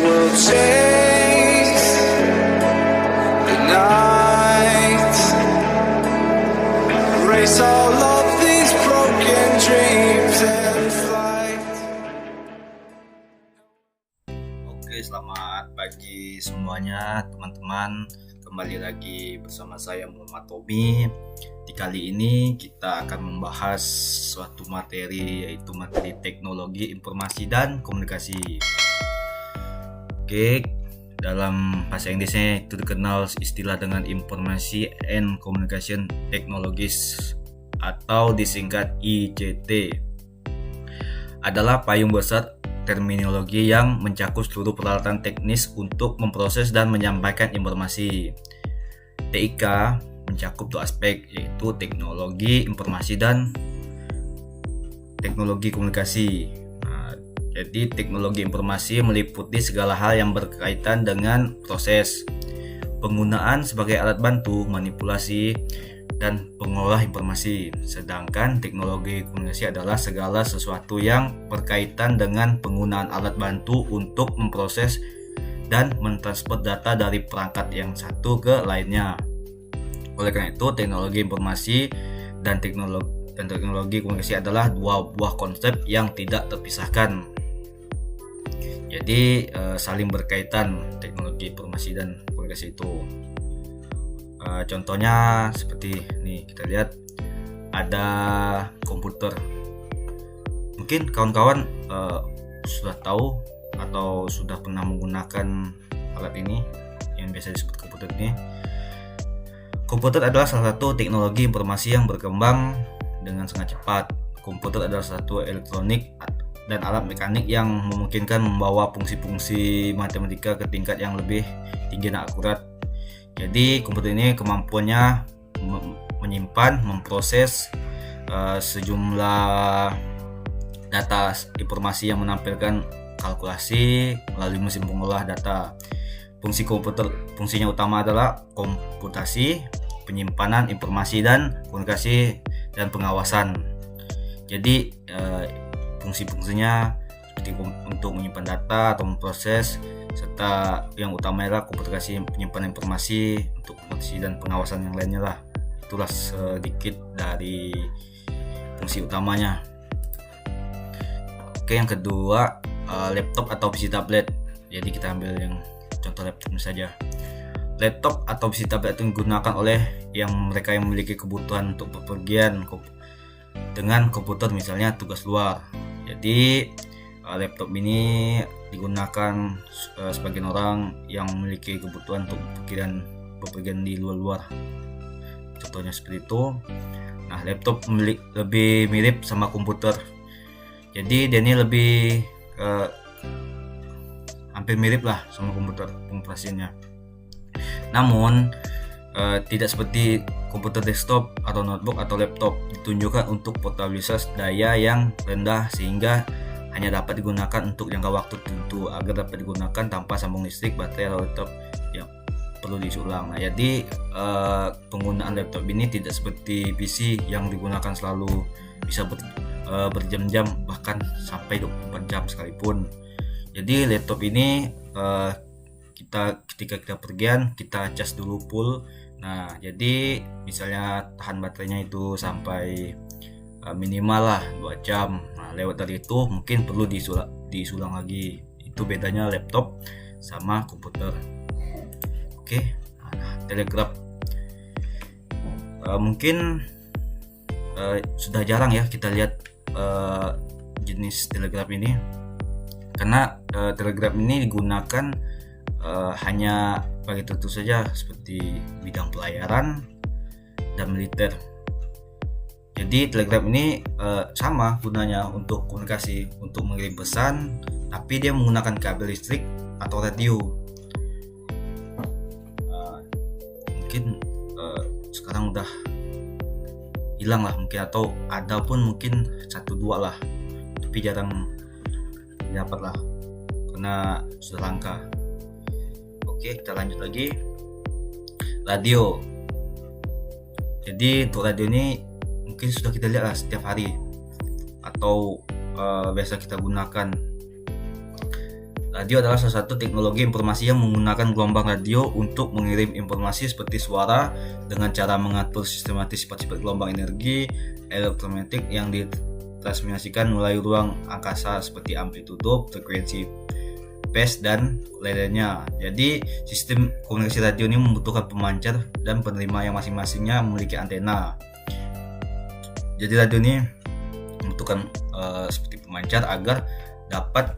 will chase the night, erase all of these broken dreams and flight. Oke, selamat pagi semuanya teman-teman. Kembali lagi bersama saya Muhammad Tommy. Di kali ini kita akan membahas suatu materi, yaitu materi teknologi informasi dan komunikasi. Oke, dalam bahasa Inggrisnya itu dikenal istilah dengan Information and Communication Technologies atau disingkat ICT. Adalah payung besar terminologi yang mencakup seluruh peralatan teknis untuk memproses dan menyampaikan informasi. TIK mencakup dua aspek, yaitu teknologi informasi dan teknologi komunikasi. Jadi teknologi informasi meliputi segala hal yang berkaitan dengan proses, penggunaan sebagai alat bantu, manipulasi, dan pengolah informasi. Sedangkan teknologi komunikasi adalah segala sesuatu yang berkaitan dengan penggunaan alat bantu untuk memproses dan mentransfer data dari perangkat yang satu ke lainnya. Oleh karena itu, teknologi informasi dan teknologi komunikasi adalah dua buah konsep yang tidak terpisahkan. Jadi saling berkaitan teknologi informasi dan komunikasi itu. Contohnya seperti ini, kita lihat ada komputer. Mungkin kawan-kawan sudah tahu atau sudah pernah menggunakan alat ini yang biasa disebut komputer ini. Komputer adalah salah satu teknologi informasi yang berkembang dengan sangat cepat. Komputer adalah satu elektronik dan alat mekanik yang memungkinkan membawa fungsi-fungsi matematika ke tingkat yang lebih tinggi dan akurat. Jadi komputer ini kemampuannya menyimpan, memproses sejumlah data informasi yang menampilkan kalkulasi melalui mesin pengolah data. Fungsi komputer, fungsinya utama adalah komputasi, penyimpanan informasi dan komunikasi dan pengawasan. Jadi fungsi-fungsinya seperti untuk menyimpan data atau memproses, serta yang utama adalah komputasi, penyimpanan informasi, untuk komunikasi dan pengawasan yang lainnya lah. Itulah sedikit dari fungsi utamanya. Oke, yang kedua laptop atau PC tablet. Jadi kita ambil yang contoh laptop ini saja. Laptop atau PC tablet itu digunakan oleh mereka yang memiliki kebutuhan untuk bepergian dengan komputer, misalnya tugas luar. Jadi laptop ini digunakan sebagian orang yang memiliki kebutuhan untuk bepergian di luar-luar. Contohnya seperti itu. Nah, laptop lebih mirip sama komputer. Jadi dia ini lebih hampir mirip lah sama komputer pengoperasiannya. Namun tidak seperti komputer desktop atau notebook atau laptop, ditunjukkan untuk portabilitas daya yang rendah sehingga hanya dapat digunakan untuk jangka waktu tertentu. Agar dapat digunakan tanpa sambung listrik, baterai atau laptop yang perlu diisi ulang. Nah, jadi penggunaan laptop ini tidak seperti PC yang digunakan selalu, bisa berjam-jam, bahkan sampai 24 jam sekalipun. Jadi laptop ini ketika kita pergian, kita cas dulu full. Nah, jadi misalnya tahan baterainya itu sampai minimal lah 2 jam. Nah, lewat dari itu mungkin perlu diisi ulang lagi. Itu bedanya laptop sama komputer. Oke, telegraf. Mungkin sudah jarang ya kita lihat jenis telegraf ini, karena telegraf ini digunakan hanya bagi tertentu saja, seperti bidang pelayaran dan militer. Jadi telegraf ini sama gunanya untuk komunikasi, untuk mengirim pesan, tapi dia menggunakan kabel listrik atau radio. Mungkin sekarang udah hilang lah mungkin, atau ada pun mungkin 1-2 lah, tapi jarang dapat lah karena sudah langka. Oke, kita lanjut lagi. Radio. Jadi untuk radio ini mungkin sudah kita lihat lah setiap hari, atau biasa kita gunakan. Radio adalah salah satu teknologi informasi yang menggunakan gelombang radio untuk mengirim informasi seperti suara dengan cara mengatur sistematis sifat-sifat gelombang energi elektromagnetik yang ditransmisikan melalui ruang angkasa seperti amplitudo, frekuensi, phase, dan lainnya. Jadi sistem komunikasi radio ini membutuhkan pemancar dan penerima yang masing-masingnya memiliki antena. Jadi radio ini membutuhkan seperti pemancar agar dapat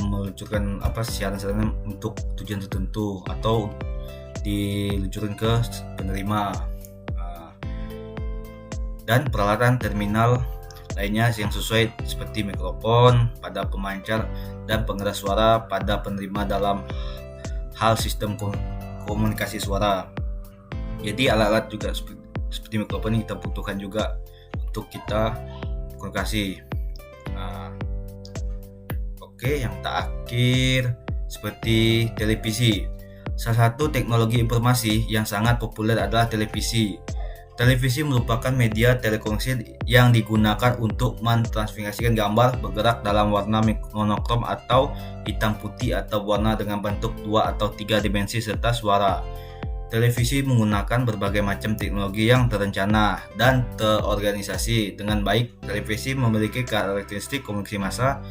meluncurkan siaran-siaran untuk tujuan tertentu atau diluncurkan ke penerima, dan peralatan terminal lainnya yang sesuai seperti mikrofon pada pemancar dan pengeras suara pada penerima dalam hal sistem komunikasi suara. Jadi alat-alat juga seperti mikrofon ini kita butuhkan juga untuk kita komunikasi. Yang terakhir seperti televisi. Salah satu teknologi informasi yang sangat populer adalah televisi. Televisi merupakan media telekomunikasi yang digunakan untuk mentransmisikan gambar bergerak dalam warna monokrom atau hitam putih atau warna dengan bentuk 2 atau 3 dimensi serta suara. Televisi menggunakan berbagai macam teknologi yang terencana dan terorganisasi dengan baik. Televisi memiliki karakteristik komunikasi massa,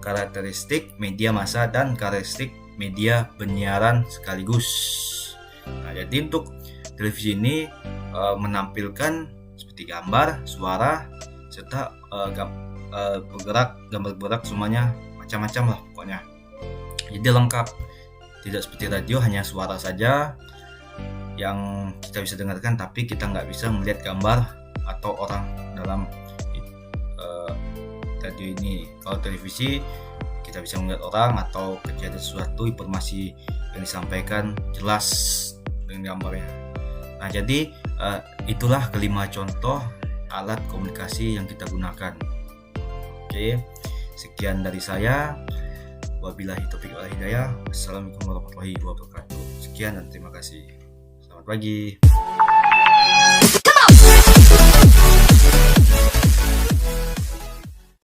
karakteristik media massa, dan karakteristik media penyiaran sekaligus. Jadi untuk televisi ini menampilkan seperti gambar, suara, serta gambar bergerak semuanya macam-macam lah pokoknya. Jadi lengkap, tidak seperti radio hanya suara saja yang kita bisa dengarkan, tapi kita nggak bisa melihat gambar atau orang dalam radio ini. Kalau televisi kita bisa melihat orang atau kejadian sesuatu, informasi yang disampaikan jelas dengan gambarnya. Nah, jadi itulah 5 contoh alat komunikasi yang kita gunakan. Oke, sekian dari saya. Wabillahi taufiq wal hidayah. Assalamualaikum warahmatullahi wabarakatuh. Sekian dan terima kasih. Selamat pagi.